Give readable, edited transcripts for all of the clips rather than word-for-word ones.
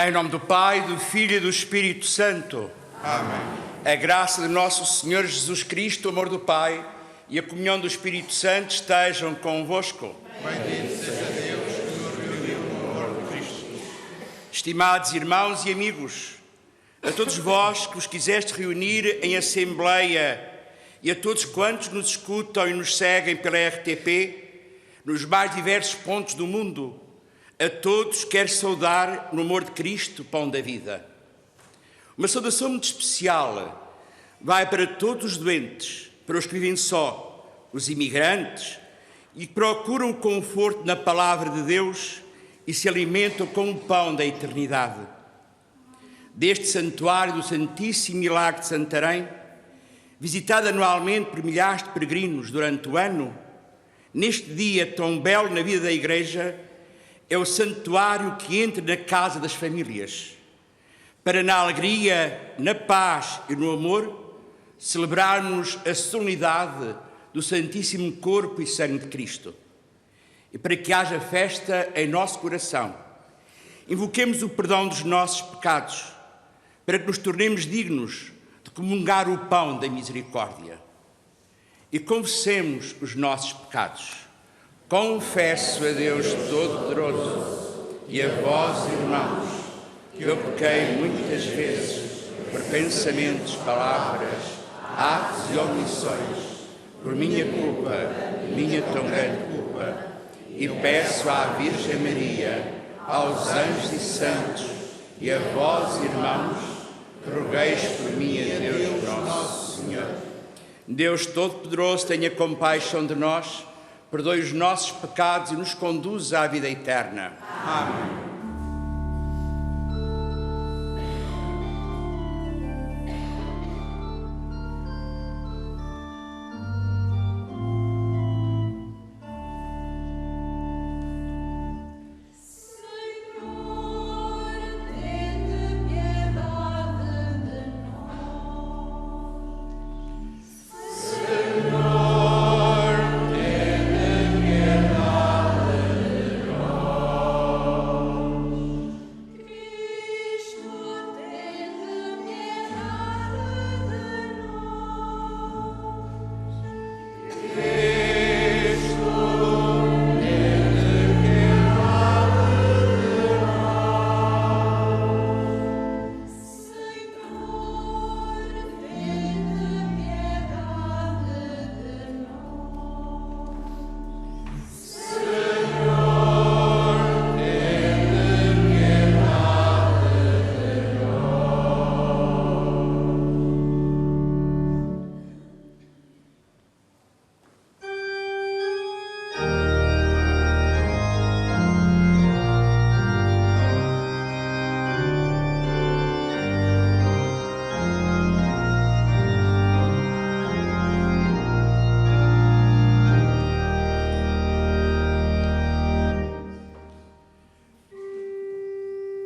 Em nome do Pai, do Filho e do Espírito Santo. Amém. A graça de nosso Senhor Jesus Cristo, o amor do Pai e a comunhão do Espírito Santo estejam convosco. Bendito seja Deus que nos reuniu no amor de Cristo. Estimados irmãos e amigos, a todos vós que vos quiseste reunir em Assembleia e a todos quantos nos escutam e nos seguem pela RTP, nos mais diversos pontos do mundo, a todos quero saudar no amor de Cristo, pão da vida. Uma saudação muito especial vai para todos os doentes, para os que vivem só, os imigrantes e que procuram o conforto na palavra de Deus e se alimentam com o pão da eternidade. Deste santuário do Santíssimo Milagre de Santarém, visitado anualmente por milhares de peregrinos durante o ano, neste dia tão belo na vida da Igreja, é o santuário que entra na casa das famílias, para na alegria, na paz e no amor, celebrarmos a solenidade do Santíssimo Corpo e Sangue de Cristo. E para que haja festa em nosso coração, invoquemos o perdão dos nossos pecados, para que nos tornemos dignos de comungar o pão da misericórdia. E confessemos os nossos pecados. Confesso a Deus Todo-Poderoso e a vós, irmãos, que eu pequei muitas vezes por pensamentos, palavras, atos e omissões, por minha culpa, minha tão grande culpa, e peço à Virgem Maria, aos anjos e santos e a vós, irmãos, que rogueis por mim a Deus nosso Senhor. Deus Todo-Poderoso, tenha compaixão de nós, perdoe os nossos pecados e nos conduza à vida eterna. Amém.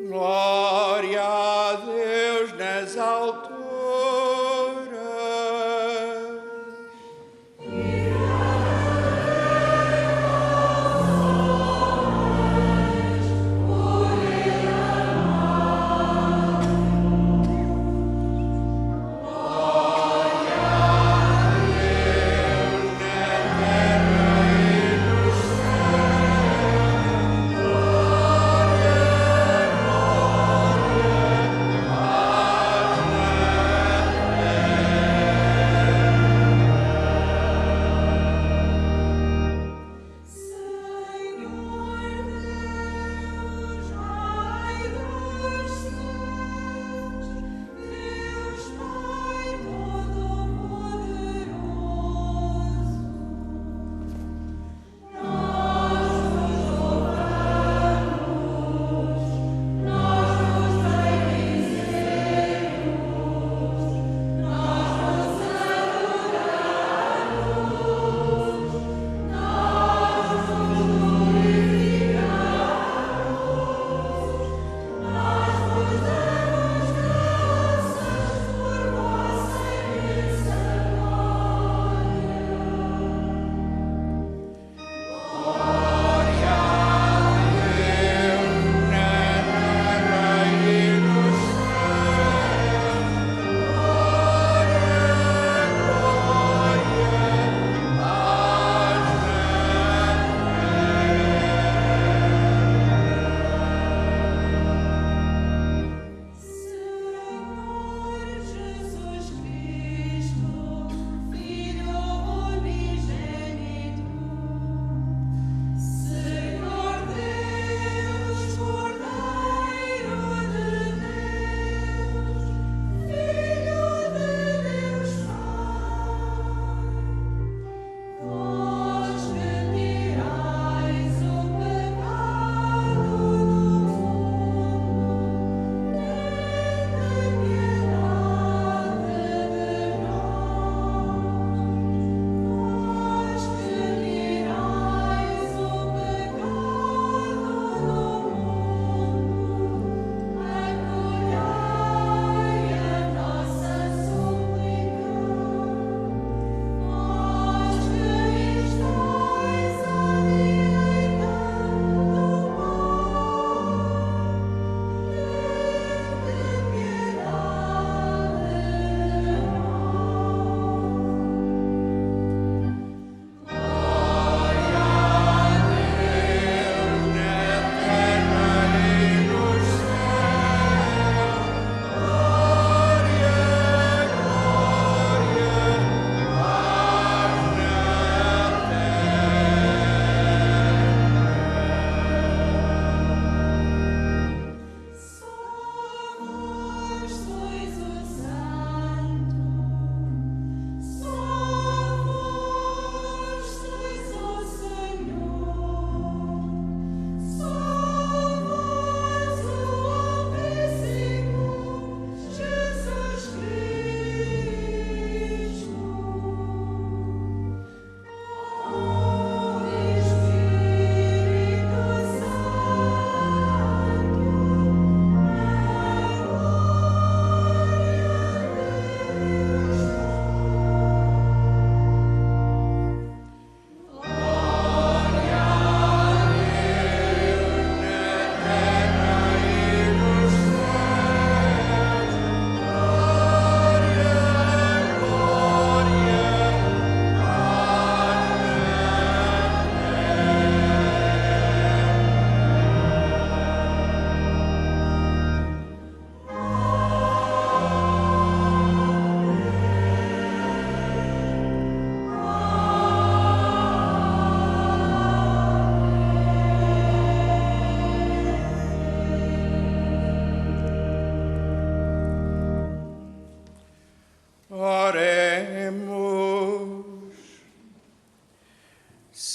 Glória a Deus nas alturas.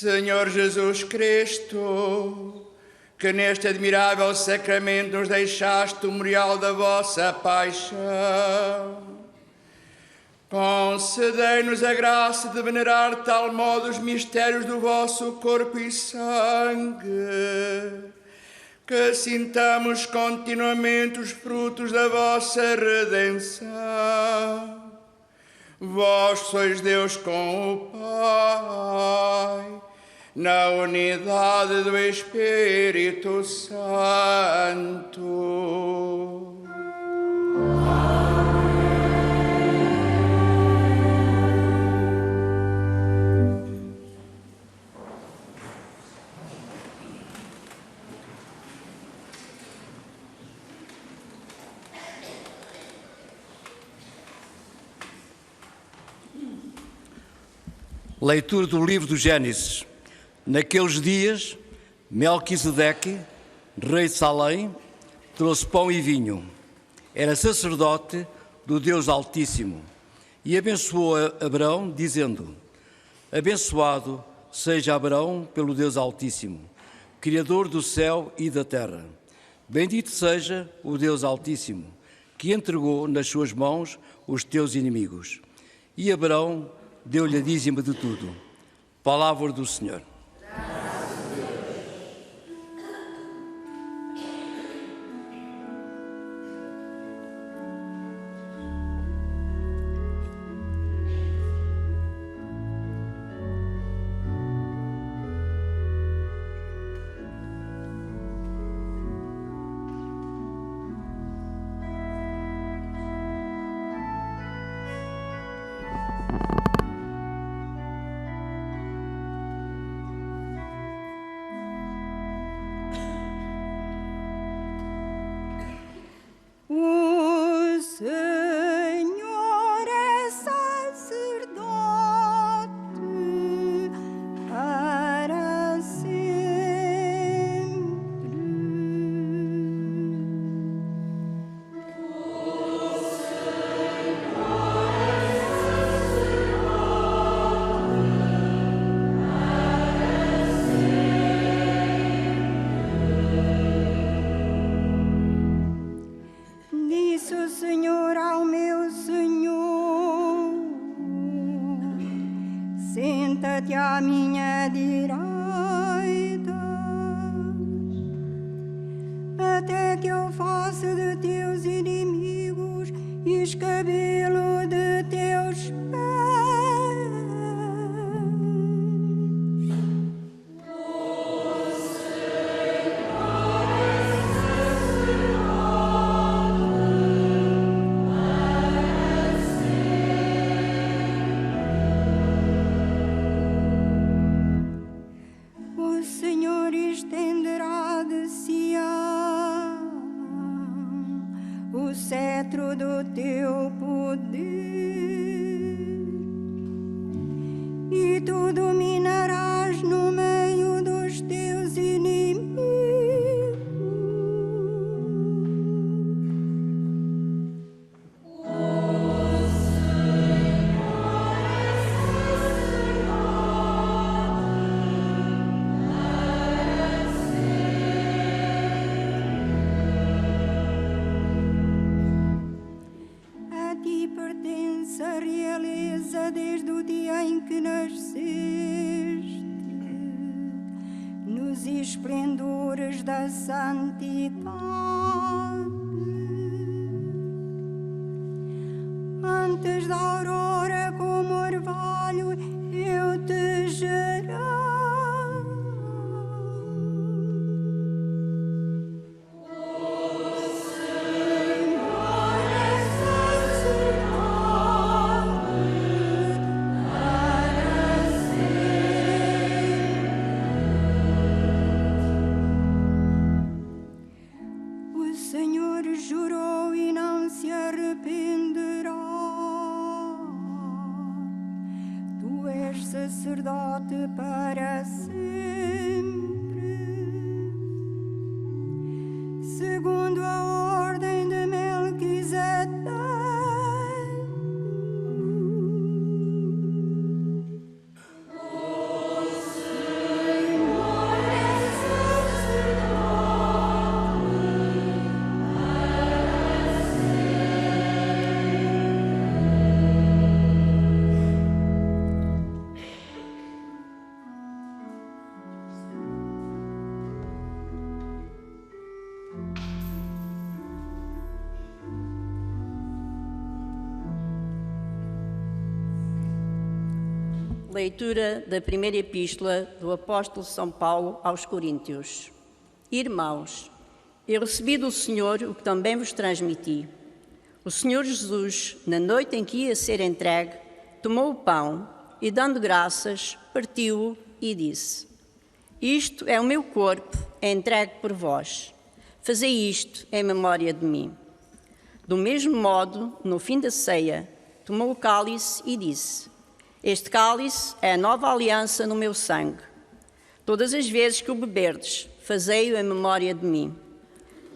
Senhor Jesus Cristo, que neste admirável sacramento nos deixaste o memorial da vossa paixão, concedei-nos a graça de venerar de tal modo os mistérios do vosso corpo e sangue, que sintamos continuamente os frutos da vossa redenção. Vós sois Deus com o Pai, na unidade do Espírito Santo. Leitura do livro do Gênesis. Naqueles dias, Melquisedeque, rei de Salém, trouxe pão e vinho. Era sacerdote do Deus Altíssimo e abençoou Abrão, dizendo: Abençoado seja Abrão pelo Deus Altíssimo, Criador do céu e da terra. Bendito seja o Deus Altíssimo, que entregou nas suas mãos os teus inimigos. E Abrão deu-lhe a dízima de tudo. Palavra do Senhor. Senta-te à minha direita, até que eu faça de teus inimigos escabelo de teus pés. Cetro do teu poder, e tu dominarás no meio dos teus inimigos. Pertence a realeza desde o dia em que nasceste, nos esplendores da santidade. Antes da aurora, como orvalho, eu te gerei. Jurou e não se arrependerá. Tu és sacerdote para sempre, segundo a ordem de Melquisedeque. Leitura da primeira epístola do apóstolo São Paulo aos Coríntios. Irmãos, eu recebi do Senhor o que também vos transmiti. O Senhor Jesus, na noite em que ia ser entregue, tomou o pão e, dando graças, partiu-o e disse: Isto é o meu corpo, entregue por vós. Fazei isto em memória de mim. Do mesmo modo, no fim da ceia, tomou o cálice e disse: Este cálice é a nova aliança no meu sangue. Todas as vezes que o beberdes, fazei-o em memória de mim.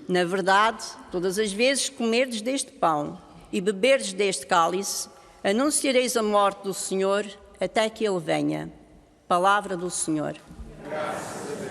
Na verdade, todas as vezes que comerdes deste pão e beberdes deste cálice, anunciareis a morte do Senhor até que Ele venha. Palavra do Senhor. Graças a Deus.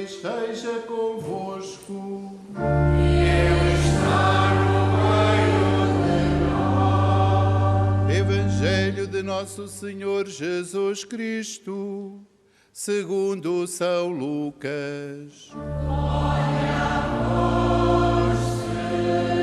Esteja convosco. Ele está no meio de nós. Evangelho de Nosso Senhor Jesus Cristo, segundo São Lucas. Glória a vós, Senhor.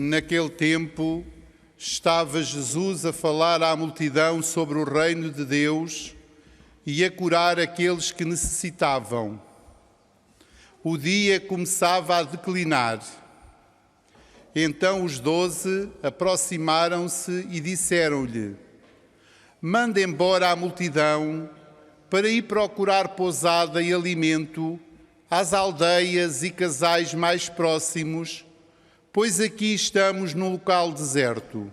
Naquele tempo, estava Jesus a falar à multidão sobre o reino de Deus e a curar aqueles que necessitavam. O dia começava a declinar. Então os 12 aproximaram-se e disseram-lhe: Manda embora a multidão para ir procurar pousada e alimento às aldeias e casais mais próximos, pois aqui estamos num local deserto.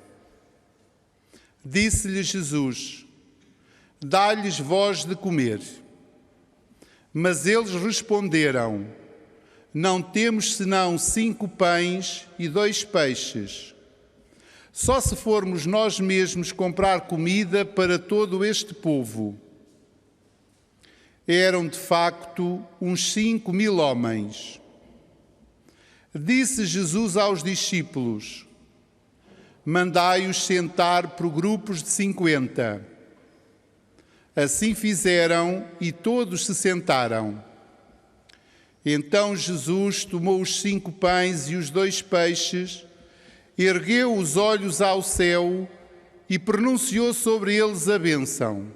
Disse-lhe Jesus: Dá-lhes vós de comer. Mas eles responderam: Não temos senão 5 pães e 2 peixes. Só se formos nós mesmos comprar comida para todo este povo. Eram, de facto, uns 5.000 homens. Disse Jesus aos discípulos: Mandai-os sentar por grupos de 50. Assim fizeram e todos se sentaram. Então Jesus tomou os 5 pães e os 2 peixes, ergueu os olhos ao céu e pronunciou sobre eles a bênção.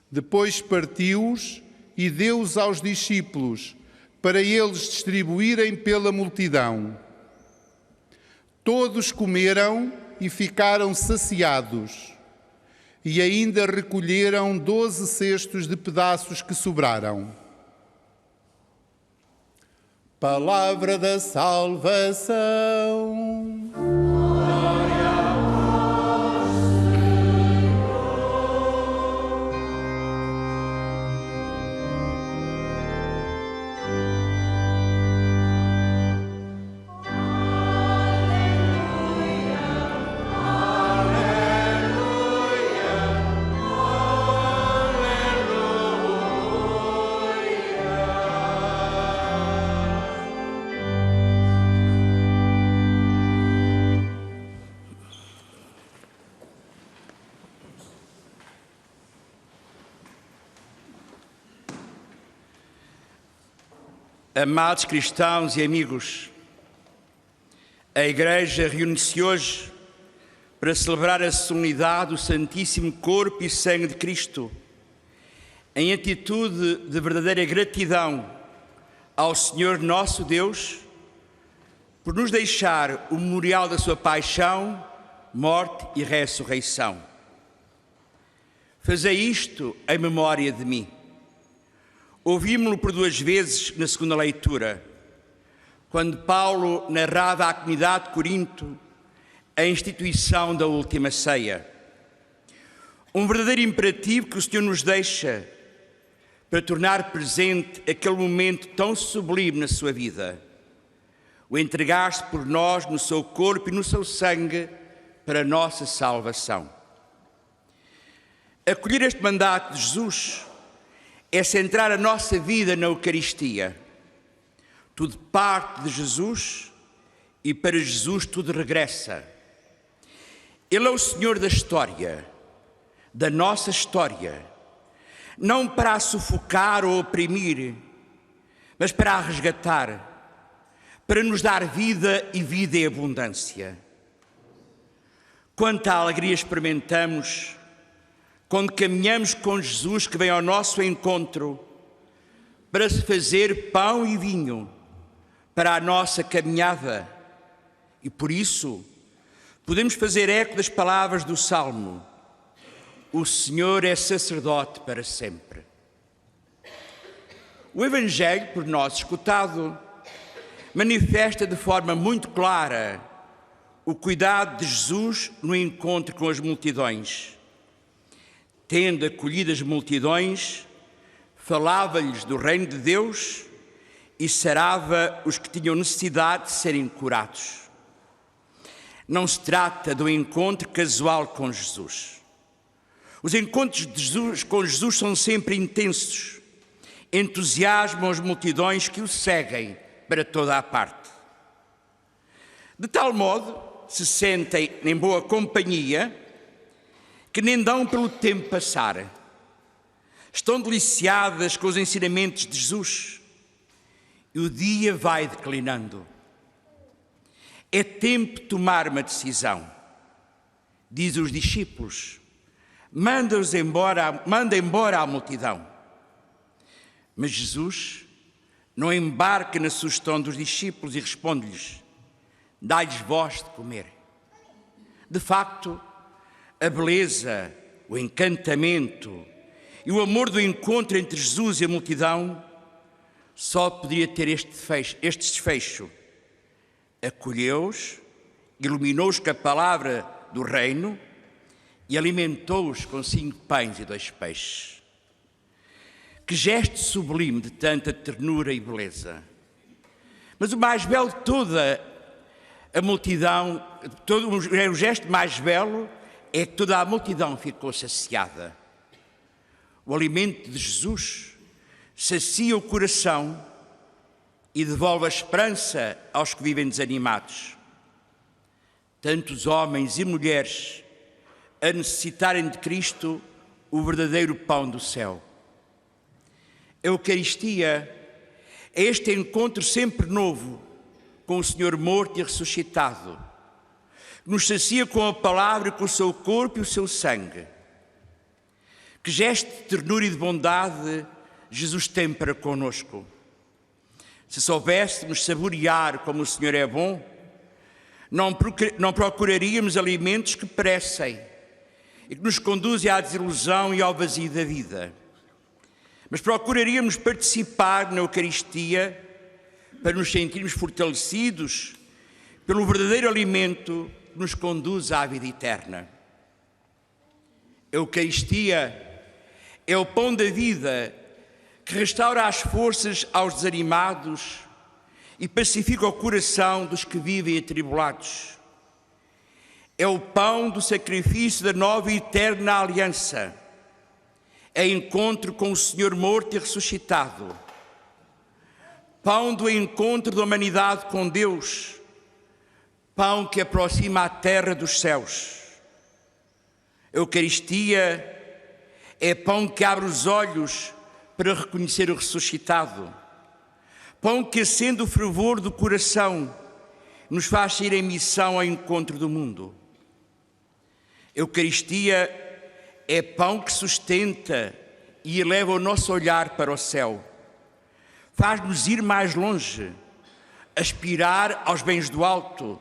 Depois partiu-os e deu-os aos discípulos, para eles distribuírem pela multidão. Todos comeram e ficaram saciados, e ainda recolheram 12 cestos de pedaços que sobraram. Palavra da salvação. Glória a vós, Senhor. Amados cristãos e amigos, a Igreja reúne-se hoje para celebrar a solenidade do Santíssimo Corpo e Sangue de Cristo, em atitude de verdadeira gratidão ao Senhor nosso Deus, por nos deixar o memorial da sua paixão, morte e ressurreição. Fazei isto em memória de mim. Ouvimos-lo por 2 vezes na segunda leitura, quando Paulo narrava à comunidade de Corinto a instituição da última ceia. Um verdadeiro imperativo que o Senhor nos deixa para tornar presente aquele momento tão sublime na sua vida, o entregar-se por nós no seu corpo e no seu sangue para a nossa salvação. Acolher este mandato de Jesus é centrar a nossa vida na Eucaristia. Tudo parte de Jesus e para Jesus tudo regressa. Ele é o Senhor da história, da nossa história, não para a sufocar ou oprimir, mas para a resgatar, para nos dar vida e vida em abundância. Quanta alegria experimentamos quando caminhamos com Jesus que vem ao nosso encontro para se fazer pão e vinho para a nossa caminhada. E por isso podemos fazer eco das palavras do Salmo: o Senhor é sacerdote para sempre. O Evangelho, por nós escutado, manifesta de forma muito clara o cuidado de Jesus no encontro com as multidões. Tendo acolhido as multidões, falava-lhes do reino de Deus e sarava os que tinham necessidade de serem curados. Não se trata de um encontro casual com Jesus. Os encontros com Jesus são sempre intensos, entusiasmam as multidões que o seguem para toda a parte. De tal modo, se sentem em boa companhia, que nem dão pelo tempo passar. Estão deliciadas com os ensinamentos de Jesus e o dia vai declinando. É tempo de tomar uma decisão. Diz os discípulos: manda embora a multidão. Mas Jesus não embarca na sugestão dos discípulos e responde-lhes: dai-lhes vós de comer. De facto, a beleza, o encantamento e o amor do encontro entre Jesus e a multidão só poderia ter este desfecho. Acolheu-os, iluminou-os com a palavra do reino e alimentou-os com 5 pães e 2 peixes. Que gesto sublime de tanta ternura e beleza! Mas o mais belo de toda a multidão, o gesto mais belo, é que toda a multidão ficou saciada. O alimento de Jesus sacia o coração e devolve a esperança aos que vivem desanimados. Tantos homens e mulheres a necessitarem de Cristo, o verdadeiro pão do céu. A Eucaristia é este encontro sempre novo com o Senhor morto e ressuscitado, que nos sacia com a palavra e com o seu corpo e o seu sangue. Que gesto de ternura e de bondade Jesus tem para conosco. Se soubéssemos saborear como o Senhor é bom, não procuraríamos alimentos que perecem e que nos conduzem à desilusão e ao vazio da vida. Mas procuraríamos participar na Eucaristia para nos sentirmos fortalecidos pelo verdadeiro alimento que nos conduz à vida eterna. A Eucaristia é o pão da vida que restaura as forças aos desanimados e pacifica o coração dos que vivem atribulados. É o pão do sacrifício da nova e eterna aliança. É encontro com o Senhor morto e ressuscitado. Pão do encontro da humanidade com Deus. Pão que aproxima a terra dos céus. A Eucaristia é pão que abre os olhos para reconhecer o ressuscitado. pão que acende o fervor do coração, nos faz sair em missão ao encontro do mundo. A Eucaristia é pão que sustenta e eleva o nosso olhar para o céu. Faz-nos ir mais longe, aspirar aos bens do alto,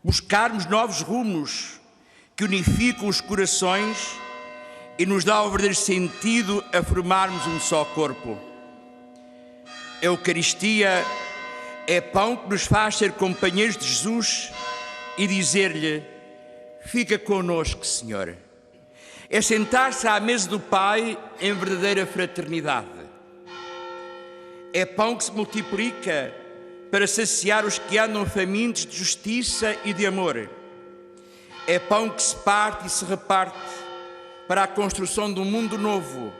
buscarmos novos rumos que unificam os corações e nos dá o verdadeiro sentido a formarmos um só corpo. A Eucaristia é pão que nos faz ser companheiros de Jesus e dizer-lhe: fica conosco, Senhor. É sentar-se à mesa do Pai em verdadeira fraternidade. É pão que se multiplica para saciar os que andam famintos de justiça e de amor. É pão que se parte e se reparte para a construção de um mundo novo,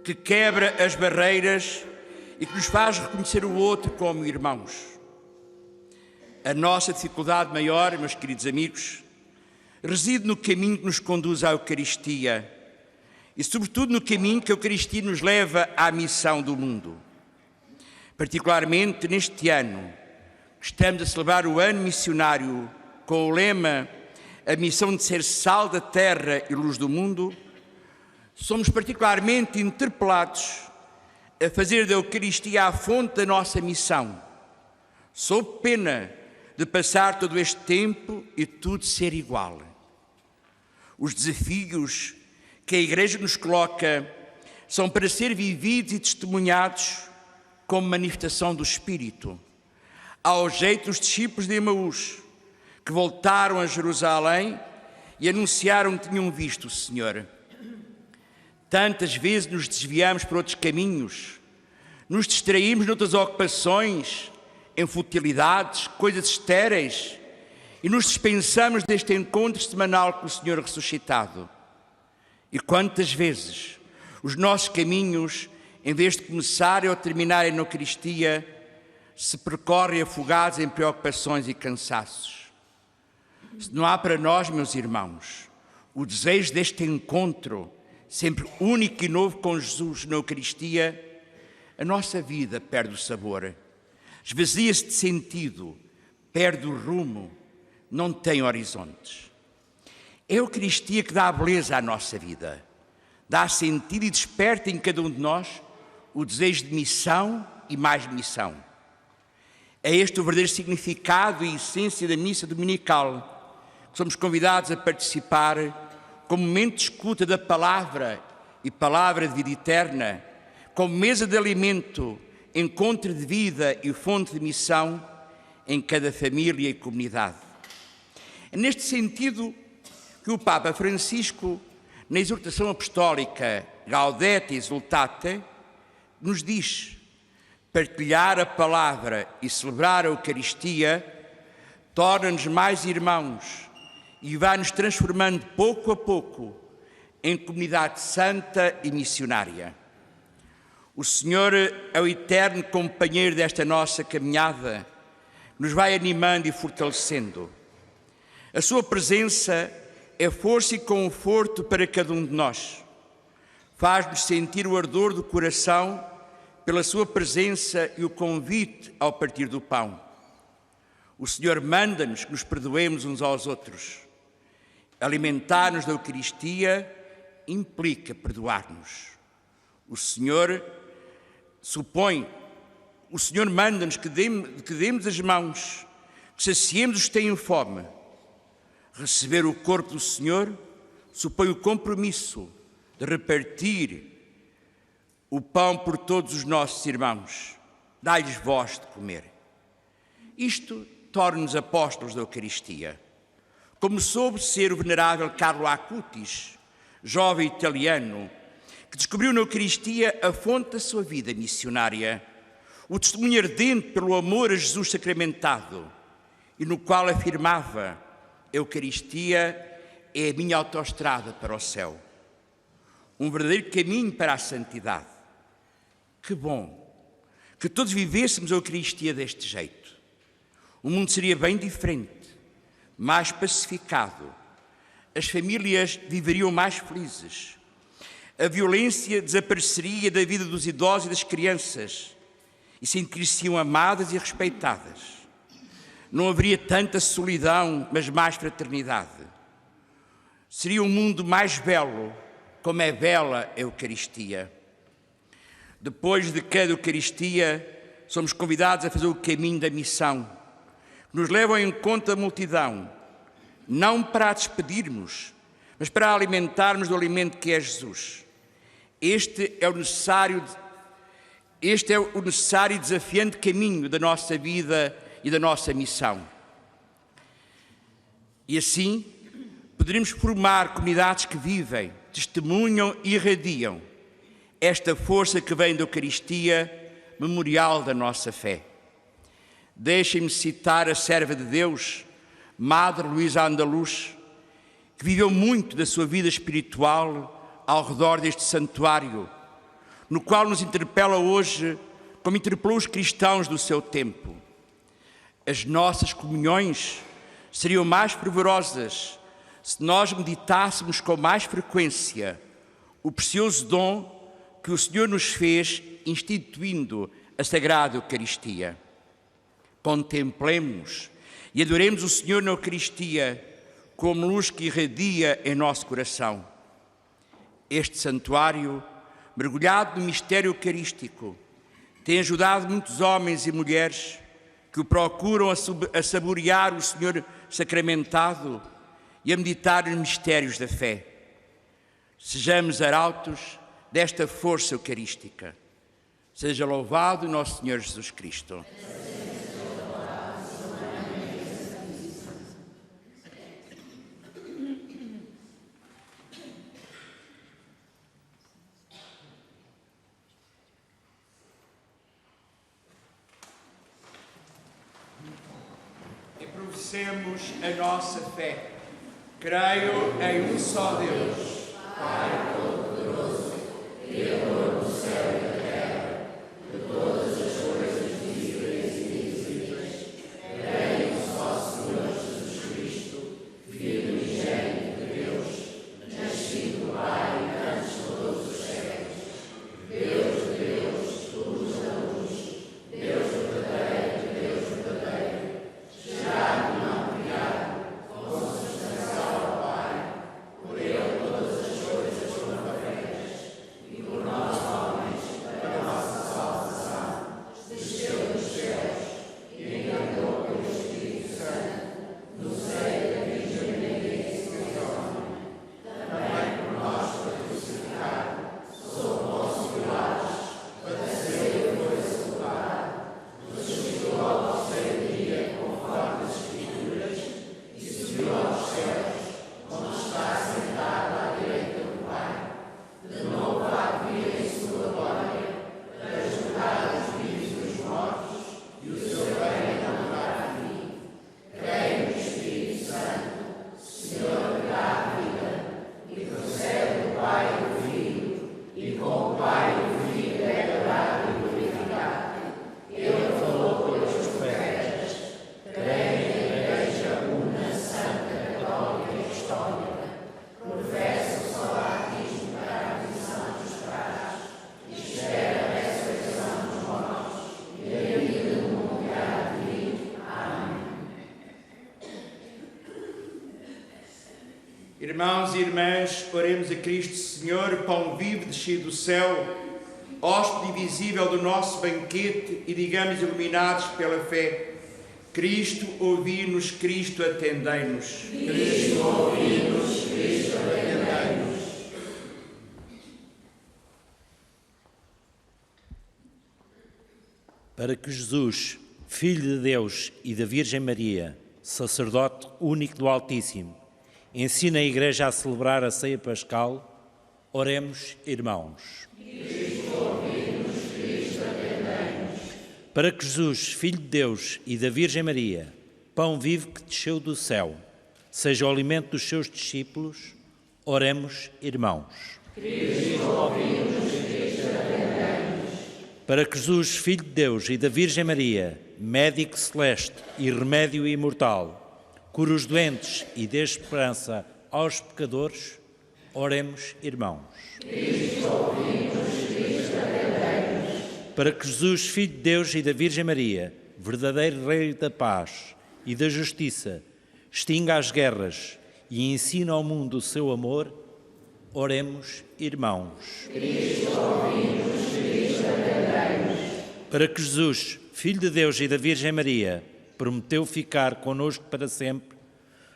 que quebra as barreiras e que nos faz reconhecer o outro como irmãos. A nossa dificuldade maior, meus queridos amigos, reside no caminho que nos conduz à Eucaristia e, sobretudo, no caminho que a Eucaristia nos leva à missão do mundo. Particularmente neste ano, estamos a celebrar o ano missionário com o lema "A missão de ser sal da terra e luz do mundo", somos particularmente interpelados a fazer da Eucaristia a fonte da nossa missão, sob pena de passar todo este tempo e tudo ser igual. Os desafios que a Igreja nos coloca são para ser vividos e testemunhados como manifestação do Espírito, ao jeito dos discípulos de Emaús, que voltaram a Jerusalém e anunciaram que tinham visto o Senhor. Tantas vezes nos desviamos por outros caminhos, nos distraímos noutras ocupações, em futilidades, coisas estéreis, e nos dispensamos deste encontro semanal com o Senhor ressuscitado. E quantas vezes os nossos caminhos, em vez de começarem ou terminarem na Eucaristia, se percorrem afogados em preocupações e cansaços. Se não há para nós, meus irmãos, o desejo deste encontro, sempre único e novo com Jesus na Eucaristia, a nossa vida perde o sabor, esvazia-se de sentido, perde o rumo, não tem horizontes. É a Eucaristia que dá a beleza à nossa vida, dá sentido e desperta em cada um de nós o desejo de missão e mais missão. É este o verdadeiro significado e essência da missa dominical, que somos convidados a participar como momento de escuta da palavra e palavra de vida eterna, como mesa de alimento, encontro de vida e fonte de missão em cada família e comunidade. É neste sentido que o Papa Francisco, na exortação apostólica Gaudete Exsultate, nos diz: partilhar a palavra e celebrar a Eucaristia torna-nos mais irmãos e vai-nos transformando pouco a pouco em comunidade santa e missionária. O Senhor é o eterno companheiro desta nossa caminhada, nos vai animando e fortalecendo. A sua presença é força e conforto para cada um de nós. Faz-nos sentir o ardor do coração pela sua presença e o convite ao partir do pão. O Senhor manda-nos que nos perdoemos uns aos outros. Alimentar-nos da Eucaristia implica perdoar-nos. O Senhor manda-nos que demos as mãos, que saciemos os que têm fome. Receber o corpo do Senhor supõe o compromisso de repartir o pão por todos os nossos irmãos. Dai-lhes vós de comer. Isto torna-nos apóstolos da Eucaristia. Como soube ser o venerável Carlo Acutis, jovem italiano, que descobriu na Eucaristia a fonte da sua vida missionária, o testemunho ardente pelo amor a Jesus sacramentado, e no qual afirmava: a Eucaristia é a minha autoestrada para o céu, um verdadeiro caminho para a santidade. Que bom que todos vivêssemos a Eucaristia deste jeito. O mundo seria bem diferente, mais pacificado, as famílias viveriam mais felizes, a violência desapareceria da vida dos idosos e das crianças, e sentir-se-iam amadas e respeitadas. Não haveria tanta solidão, mas mais fraternidade. Seria um mundo mais belo, como é bela a Eucaristia. Depois de cada Eucaristia, somos convidados a fazer o caminho da missão, que nos leva ao encontro da multidão, não para a despedirmos, mas para a alimentarmos do alimento que é Jesus. Este é o necessário e desafiante caminho da nossa vida e da nossa missão. E assim, poderemos formar comunidades que vivem, testemunham e irradiam esta força que vem da Eucaristia, memorial da nossa fé. Deixem-me citar a serva de Deus, Madre Luísa Andaluz, que viveu muito da sua vida espiritual ao redor deste santuário, no qual nos interpela hoje, como interpelou os cristãos do seu tempo. As nossas comunhões seriam mais fervorosas se nós meditássemos com mais frequência o precioso dom que o Senhor nos fez instituindo a Sagrada Eucaristia. Contemplemos e adoremos o Senhor na Eucaristia como luz que irradia em nosso coração. Este santuário, mergulhado no mistério eucarístico, tem ajudado muitos homens e mulheres que o procuram a saborear o Senhor sacramentado e a meditar nos mistérios da fé. Sejamos arautos desta força eucarística. Seja louvado nosso Senhor Jesus Cristo. E professemos a nossa fé. Creio em um só Deus, Pai Todo-Poderoso, Criador do céu e da terra, de todas as coisas visíveis e invisíveis. Creio em um só Senhor Jesus Cristo, Filho unigênito de Deus, nascido do Pai antes de todos os séculos, Deus de Deus, luz da luz, Deus verdadeiro de Deus verdadeiro, gerado e não criado, consubstancial ao Pai, por Ele todas as coisas foram feitas, e por nós homens, para a nossa salvação, desceu dos céus e encarnou pelo Espírito Santo, no seio da Virgem Maria e se fez homem. Também por nós foi crucificado, sob Pôncio Pilatos, padeceu e foi sepultado, ressuscitou ao terceiro dia, conforme as Escrituras, e subiu aos céus, onde está sentado à direita do Pai. De novo há de vir em sua glória, para julgar os vivos e os mortos, e o seu reino não terá fim. Creio no Espírito Santo, Senhor que dá a vida, e procede do Pai e do Filho, e com o Pai e o Filho é adorado e glorificado. Ele falou pelos profetas. Creio na Igreja una, santa, católica e apostólica. Professo só batismo para a remissão dos pecados, e espero a ressurreição dos mortos e a vida do mundo que há de vir. Amém. Irmãos e irmãs, oremos a Cristo Senhor, pão vivo descido do céu, hóspede invisível do nosso banquete, e digamos iluminados pela fé: Cristo, ouvi-nos, Cristo, atendei-nos. Cristo, ouvi-nos, Cristo, atendei-nos. Para que Jesus, Filho de Deus e da Virgem Maria, sacerdote único do Altíssimo, ensine a Igreja a celebrar a ceia pascal, oremos, irmãos. Para que Jesus, Filho de Deus e da Virgem Maria, pão vivo que desceu do céu, seja o alimento dos seus discípulos, oremos, irmãos. Para que Jesus, Filho de Deus e da Virgem Maria, médico celeste e remédio imortal, cure os doentes e dê esperança aos pecadores, oremos, irmãos. para que Jesus, Filho de Deus e da Virgem Maria, verdadeiro Rei da paz e da justiça, extinga as guerras e ensina ao mundo o seu amor, oremos, irmãos. Cristo ouvimos, Cristo atendemos. Para que Jesus, Filho de Deus e da Virgem Maria, prometeu ficar conosco para sempre,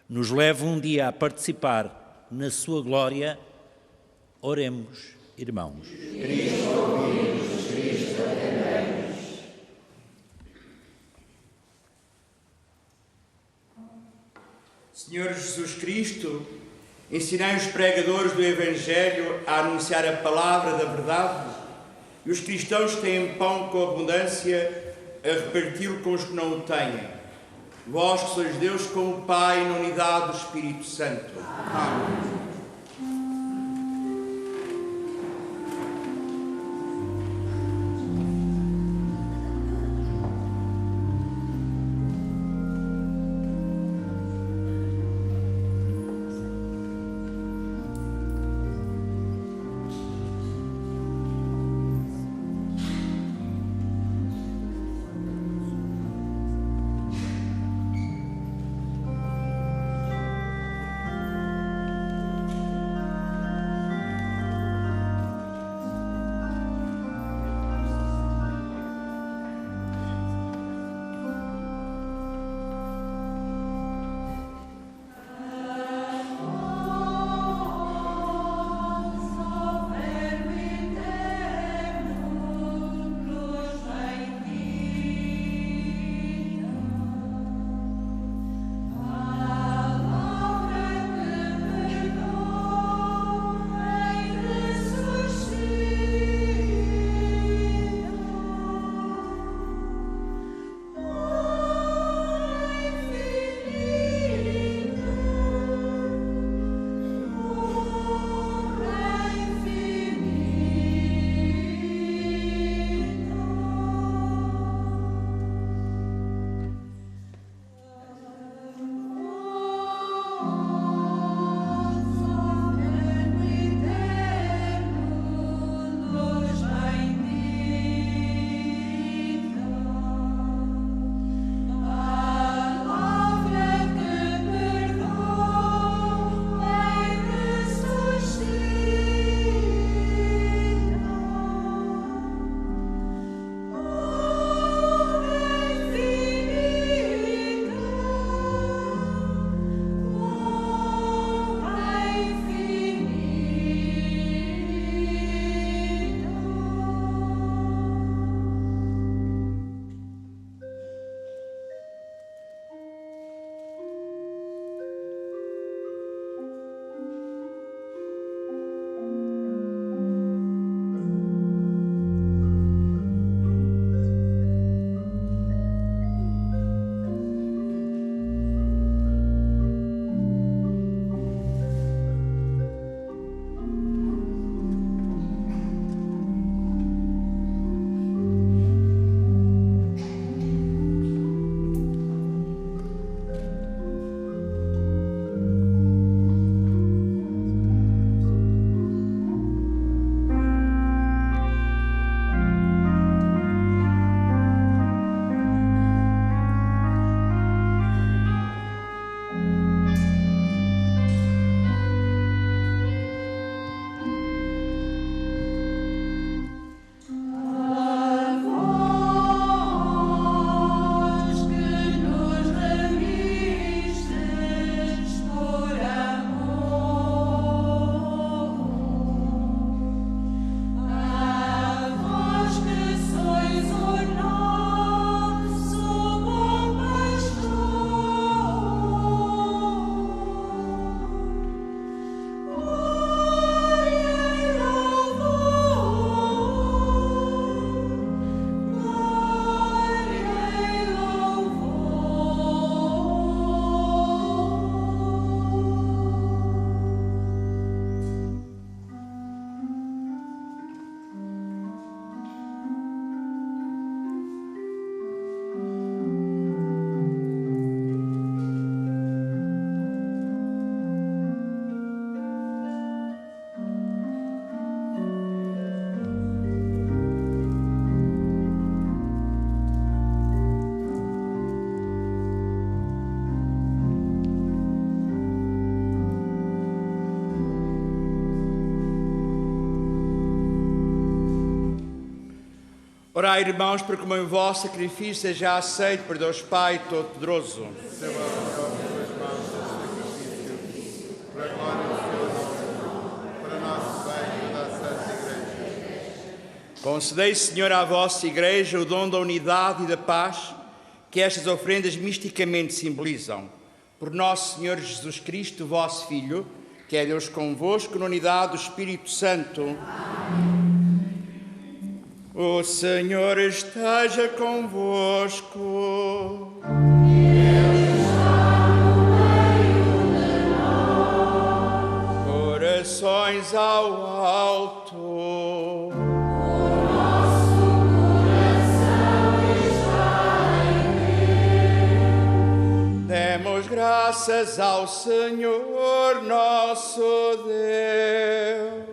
nos leve um dia a participar na sua glória, oremos, irmãos. Cristo ouvimos, Cristo atendemos. Senhor Jesus Cristo, ensinai os pregadores do Evangelho a anunciar a palavra da verdade e os cristãos que têm pão com abundância a reparti-lo com os que não o têm. Vós que sois Deus com o Pai na unidade do Espírito Santo. Amém. Orai, irmãos, para que o meu vosso sacrifício seja aceito por Deus Pai Todo-Poderoso. Concedei, Senhor, à vossa Igreja o dom da unidade e da paz que estas ofrendas misticamente simbolizam. Por nosso Senhor Jesus Cristo, vosso Filho, que é Deus convosco, na unidade do Espírito Santo. Amém. O Senhor esteja convosco. Ele está no meio de nós. Corações ao alto. O nosso coração está em Deus. Demos graças ao Senhor nosso Deus.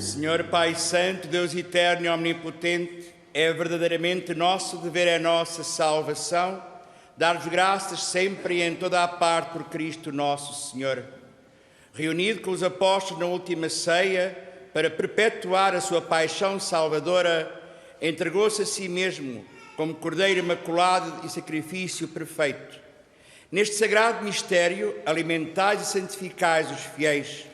Senhor Pai Santo, Deus eterno e omnipotente, é verdadeiramente nosso dever, é nossa salvação, dar-vos graças sempre e em toda a parte por Cristo nosso Senhor. Reunido com os apóstolos na última ceia, para perpetuar a sua paixão salvadora, entregou-se a si mesmo como Cordeiro imaculado e sacrifício perfeito. Neste sagrado mistério, alimentais e santificais os fiéis,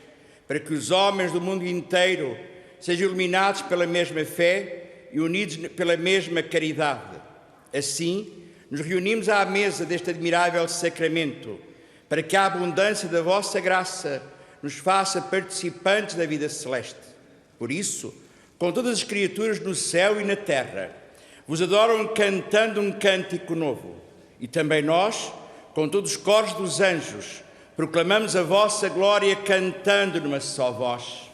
para que os homens do mundo inteiro sejam iluminados pela mesma fé e unidos pela mesma caridade. Assim, nos reunimos à mesa deste admirável sacramento, para que a abundância da vossa graça nos faça participantes da vida celeste. Por isso, com todas as criaturas no céu e na terra, vos adoram cantando um cântico novo. E também nós, com todos os coros dos anjos, proclamamos a vossa glória cantando numa só voz.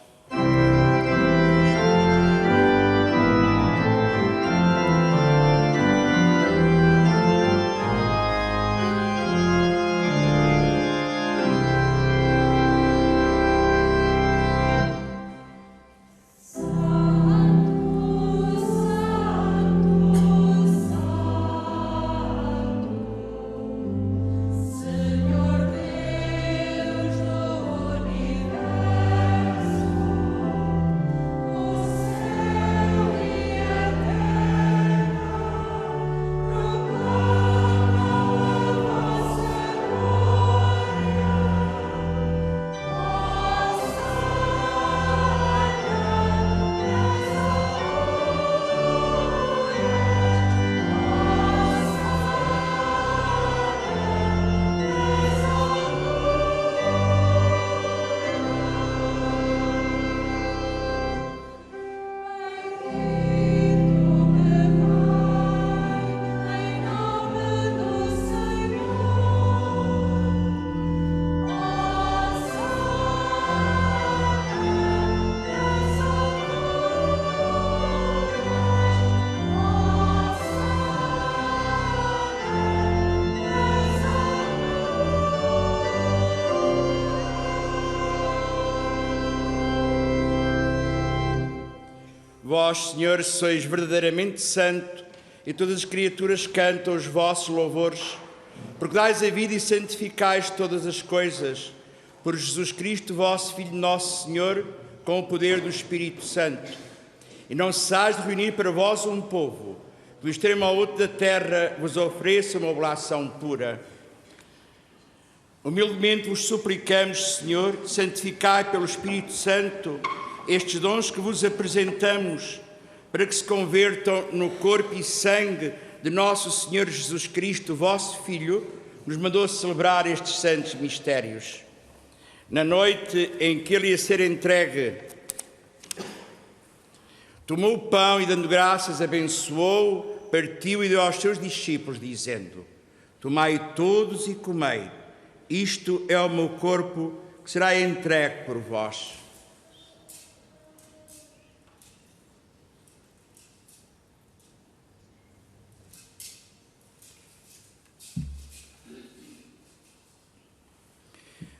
Vós, Senhor, sois verdadeiramente santo, e todas as criaturas cantam os vossos louvores, porque dais a vida e santificais todas as coisas, por Jesus Cristo, vosso Filho, nosso Senhor, com o poder do Espírito Santo. E não cessais de reunir para vós um povo, do extremo ao outro da terra vos ofereça uma oblação pura. Humildemente vos suplicamos, Senhor, santificai pelo Espírito Santo estes dons que vos apresentamos, para que se convertam no corpo e sangue de nosso Senhor Jesus Cristo, vosso Filho, nos mandou celebrar estes santos mistérios. Na noite em que ele ia ser entregue, tomou o pão e, dando graças, abençoou, partiu e deu aos seus discípulos, dizendo: tomai todos e comei, isto é o meu corpo que será entregue por vós.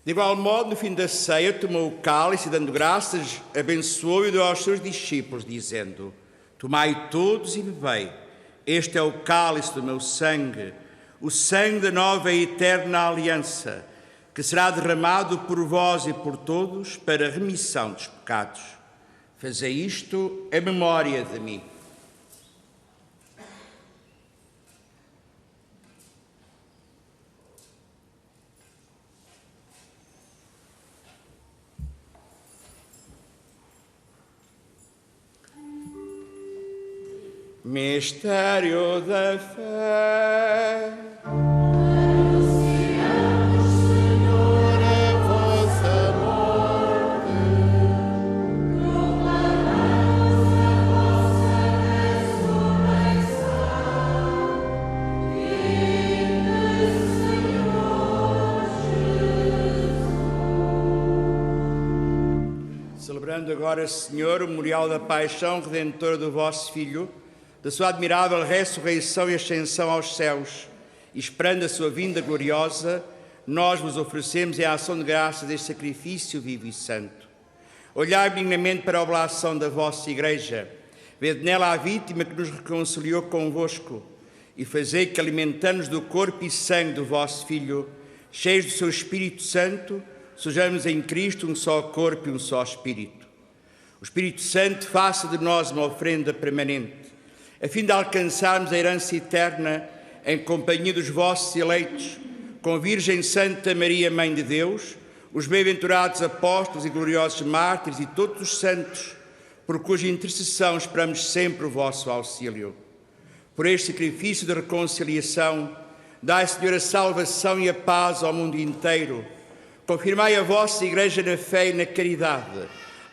De igual modo, no fim da ceia, tomou o cálice e, dando graças, abençoou e deu aos seus discípulos, dizendo: tomai todos e bebei, este é o cálice do meu sangue, o sangue da nova e eterna aliança, que será derramado por vós e por todos para a remissão dos pecados. Fazei isto em memória de mim. Mistério da fé. Anunciamos, Senhor, a vossa morte. Proclamamos a vossa ressurreição. Vinde, Senhor Jesus. Celebrando agora, Senhor, o memorial da paixão redentora do vosso Filho, da sua admirável ressurreição e ascensão aos céus, e esperando a sua vinda gloriosa, nós vos oferecemos em ação de graças este sacrifício vivo e santo. Olhai benignamente para a oblação da vossa Igreja, vede nela a vítima que nos reconciliou convosco, e fazei que, alimentando-nos do corpo e sangue do vosso Filho, cheios do seu Espírito Santo, sejamos em Cristo um só corpo e um só Espírito. O Espírito Santo faça de nós uma oferenda permanente, a fim de alcançarmos a herança eterna em companhia dos vossos eleitos, com a Virgem Santa Maria, Mãe de Deus, os bem-aventurados apóstolos e gloriosos mártires e todos os santos, por cuja intercessão esperamos sempre o vosso auxílio. Por este sacrifício de reconciliação, dai, Senhor, a salvação e a paz ao mundo inteiro. Confirmai a vossa Igreja na fé e na caridade,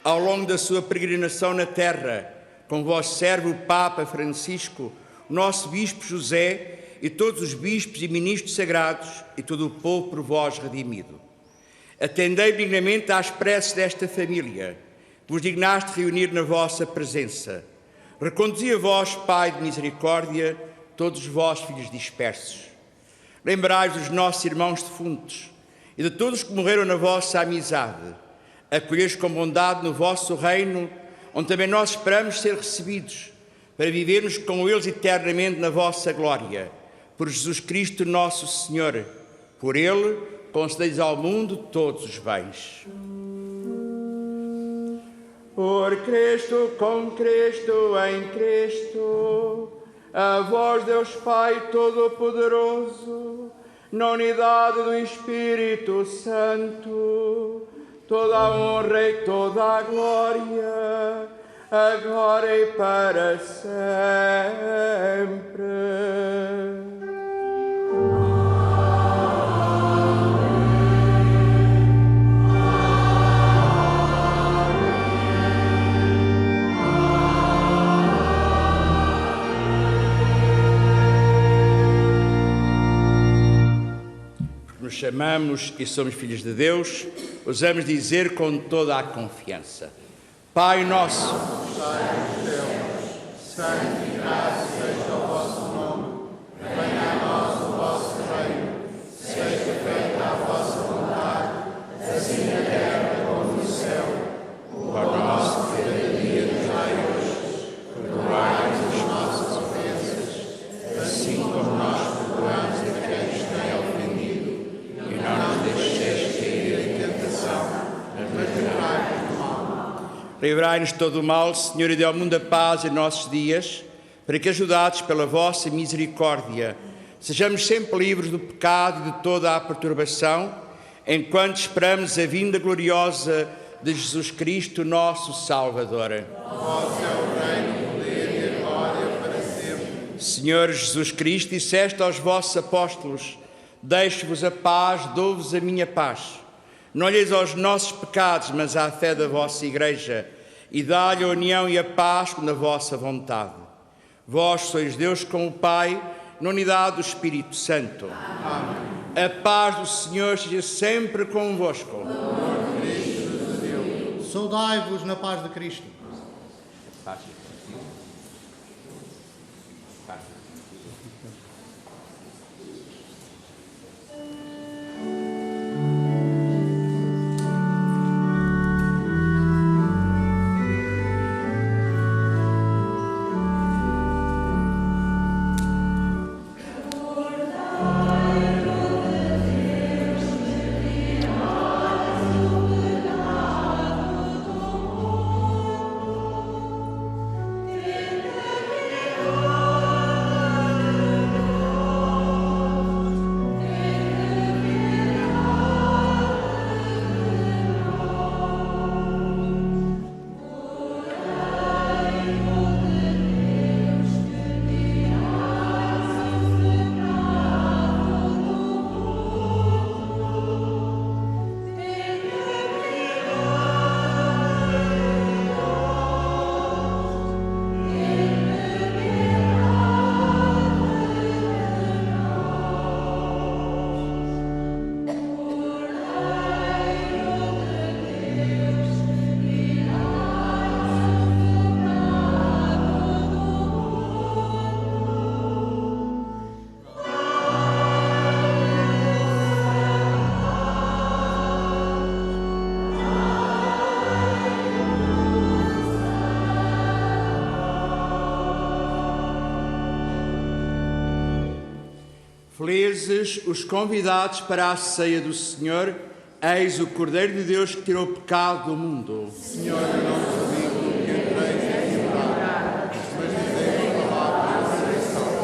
ao longo da sua peregrinação na terra, com vosso servo, o Papa Francisco, o nosso Bispo José e todos os bispos e ministros sagrados e todo o povo por vós redimido. Atendei benignamente às preces desta família, que vos dignaste reunir na vossa presença. Reconduzi a vós, Pai de misericórdia, todos os vossos filhos dispersos. Lembrai-vos dos nossos irmãos defuntos e de todos que morreram na vossa amizade. Acolhei-os com bondade no vosso reino, onde também nós esperamos ser recebidos, para vivermos com eles eternamente na vossa glória. Por Jesus Cristo nosso Senhor, por Ele, concedeis ao mundo todos os bens. Por Cristo, com Cristo, em Cristo, a vós, Deus Pai Todo-Poderoso, na unidade do Espírito Santo, toda a honra e toda a glória, agora e para sempre. Nos chamamos e somos filhos de Deus, ousamos dizer com toda a confiança: Pai nosso, que estais nos céus, santificado seja o vosso nome, venha a nós o vosso reino, seja feita a vossa vontade, assim na terra como no céu. O pão nosso de cada dia nos dai hoje, perdoai-nos as nossas ofensas, assim como nós perdoamos a quem nos tem ofendido, e não nos deixeis cair em tentação, mas livrai-nos do mal. livrai-nos de todo o mal, Senhor, e dê ao mundo a paz em nossos dias, para que, ajudados pela vossa misericórdia, sejamos sempre livres do pecado e de toda a perturbação, enquanto esperamos a vinda gloriosa de Jesus Cristo, nosso Salvador. Vosso é o reino, o poder e a glória para sempre. Senhor Jesus Cristo, disseste aos vossos apóstolos: deixo-vos a paz, dou-vos a minha paz. Não olheis aos nossos pecados, mas à fé da vossa Igreja, e dá-lhe a união e a paz na vossa vontade. Vós sois Deus com o Pai, na unidade do Espírito Santo. Amém. A paz do Senhor seja sempre convosco. Saudai-vos na paz de Cristo. Por Felizes os convidados para a ceia do Senhor, eis o Cordeiro de Deus que tirou o pecado do mundo. Senhor, eu não sou digno que entreis em minha morada, mas dizei uma palavra e serei salvo.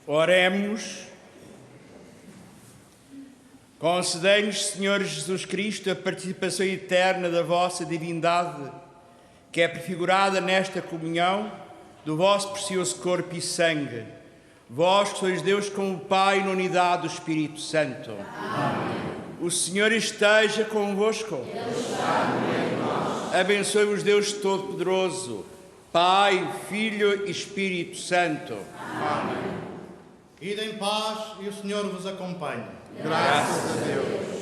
Oremos. Concedei-nos, Senhor Jesus Cristo, a participação eterna da vossa divindade, que é prefigurada nesta comunhão do vosso precioso corpo e sangue. Vós que sois Deus com o Pai na unidade do Espírito Santo. Amém. O Senhor esteja convosco. Ele está no meio de nós. Abençoe-vos Deus Todo-Poderoso, Pai, Filho e Espírito Santo. Amém. Ide em paz e o Senhor vos acompanhe. Graças a Deus.